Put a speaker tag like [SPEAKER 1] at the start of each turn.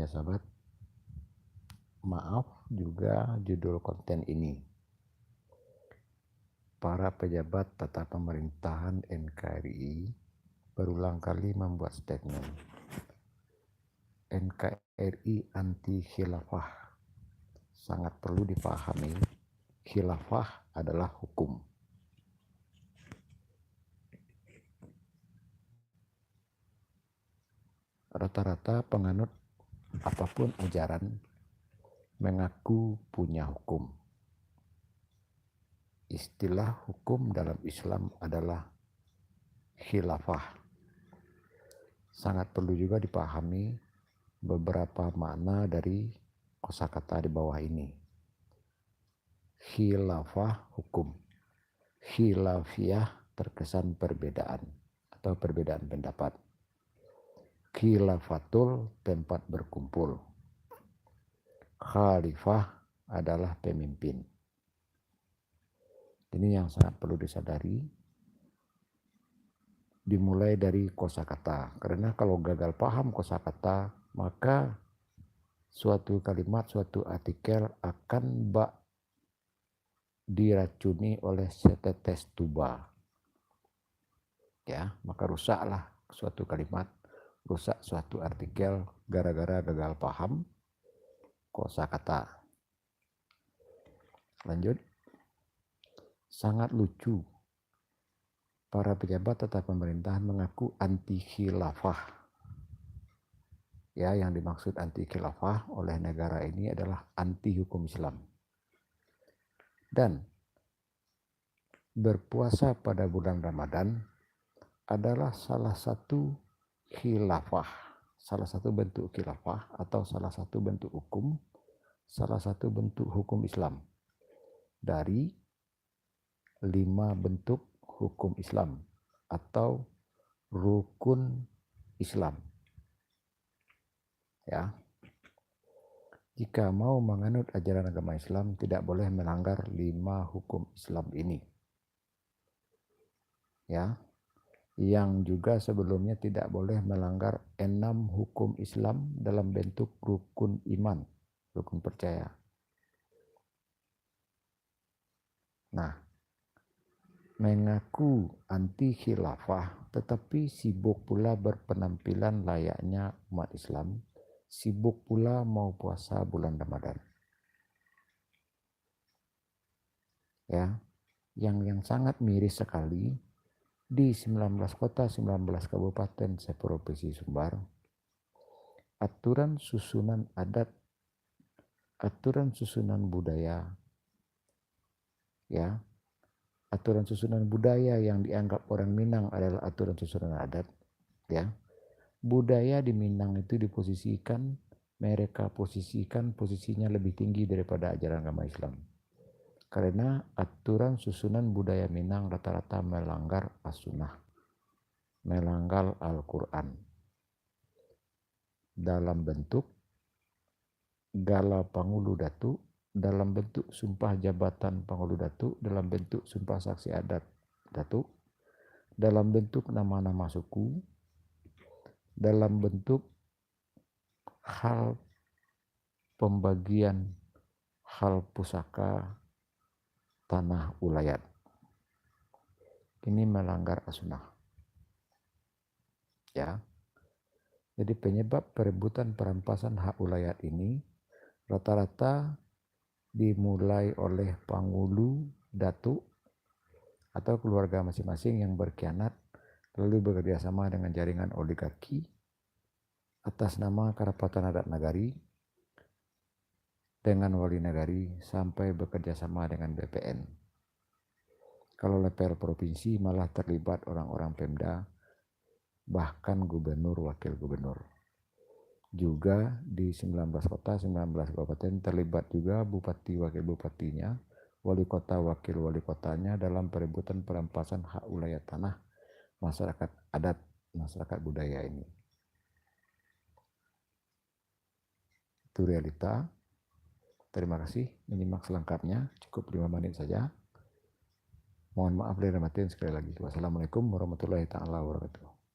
[SPEAKER 1] ya sahabat. Maaf juga judul konten ini. Para pejabat tata pemerintahan NKRI berulang kali membuat statement. NKRI anti khilafah. Sangat perlu dipahami, khilafah adalah hukum. Rata-rata penganut apapun ajaran mengaku punya hukum. Istilah hukum dalam Islam adalah khilafah. Sangat perlu juga dipahami beberapa makna dari kosakata di bawah ini. Khilafah hukum, khilafiyah terkesan perbedaan atau perbedaan pendapat. Khilafatul tempat berkumpul. Khalifah adalah pemimpin. Ini yang sangat perlu disadari. Dimulai dari kosakata, karena kalau gagal paham kosakata, maka suatu kalimat, suatu artikel akan diracuni oleh setetes tuba. Ya, maka rusaklah suatu kalimat, rusak suatu artikel gara-gara gagal paham kosakata. Lanjut. Sangat lucu. Para pejabat tata pemerintahan mengaku anti khilafah. Ya, yang dimaksud anti khilafah oleh negara ini adalah anti hukum Islam. Dan berpuasa pada bulan Ramadan adalah salah satu khilafah, salah satu bentuk khilafah atau salah satu bentuk hukum, salah satu bentuk hukum Islam dari 5 bentuk hukum Islam atau rukun Islam. Ya. Jika mau menganut ajaran agama Islam tidak boleh melanggar 5 hukum Islam ini. Ya. Yang juga sebelumnya tidak boleh melanggar 6 hukum Islam dalam bentuk rukun iman, rukun percaya. Nah, mengaku anti khilafah tetapi sibuk pula berpenampilan layaknya umat Islam, sibuk pula mau puasa bulan Ramadan. Ya, yang sangat miris sekali, di 19 kota, 19 kabupaten seprovinsi Sumbar, aturan susunan adat, aturan susunan budaya, ya, aturan susunan budaya yang dianggap orang Minang adalah aturan susunan adat, ya. Budaya di Minang itu diposisikan, mereka posisikan posisinya lebih tinggi daripada ajaran agama Islam. Karena aturan susunan budaya Minang rata-rata melanggar as-sunnah, melanggar Al-Quran dalam bentuk gala pangulu datu, dalam bentuk sumpah jabatan pangulu datu, dalam bentuk sumpah saksi adat datu, dalam bentuk nama-nama suku, dalam bentuk hal pembagian hal pusaka tanah ulayat. Ini melanggar as-sunnah. Ya. Jadi penyebab perebutan perampasan hak ulayat ini rata-rata dimulai oleh pangulu datu atau keluarga masing-masing yang berkhianat lalu bekerja sama dengan jaringan oligarki atas nama Karapatan Adat Nagari dengan wali nagari sampai bekerja sama dengan BPN. Kalau level provinsi malah terlibat orang-orang Pemda, bahkan gubernur, wakil gubernur. Juga di 19 kota, 19 kabupaten terlibat juga bupati, wakil bupatinya, wali kota, wakil wali kotanya dalam perebutan perampasan hak ulayat tanah masyarakat adat, masyarakat budaya ini. Itu realita. Terima kasih menyimak selengkapnya, cukup 5 menit saja. Mohon maaf lahir dan batin sekali lagi. Wassalamualaikum warahmatullahi wabarakatuh.